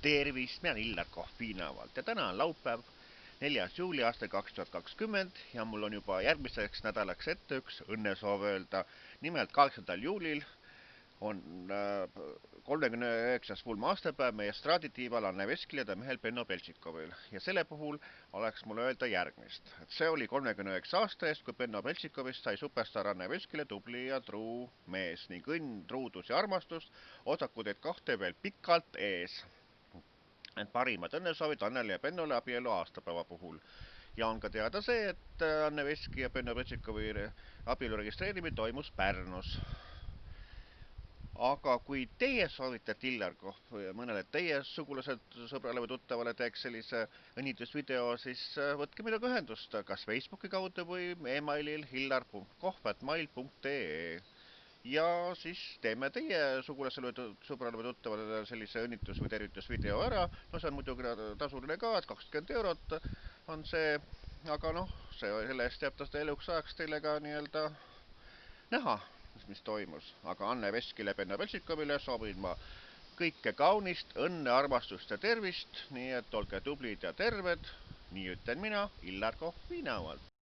Tervist, mina olen Illar Kohvinavalt ja täna on laupäev, 4. juuli aastal 2020 ja mul on juba järgmiseks nädalaks ette üks õnnesoov öelda. Nimelt 8. juulil on 39. pulma aastapäev meie estraaditiival Anne Veskil ja ta mehel Benno Beltšikovil. Ja selle puhul oleks mulle öelda järgmist. See oli 39 aasta eest, kui Benno Beltšikovist sai superstar Anne Veskile tubli ja truu mees ning õnn, truudus ja armastus oodaku teid kahte veel pikalt ees. Parimad õnnesoovid Annele ja Bennole abielu aastapäeva puhul. Ja on ka teada see, et Anne Veski ja Benno Beltšikovi abielu registreerimine toimus Pärnus. Aga kui teie soovite, et Illar Kohv mõnele teie sugulased, sõbrale või tuttavale teeks sellise õnnitusvideo, siis võtke minuga ühendust kas Facebooki kaudu või emailil hillar.kohv@mail.ee. Ja siis teeme teie sugulasele või sõbrale või tuttavale sellise õnnitus- või tervitusvideo ära. No see on muidugi tasuline ka, et 20 eurot on see, aga noh, selle eest jääb ta eluks ajaks teile ka nii-öelda näha, mis toimus. Aga Anne Veskile, Benno Beltšikovile soovin ma kõike kaunist, õnne, armastust ja tervist, nii et olge tublid ja terved. Nii ütlen mina, Illar Kohvinavalt.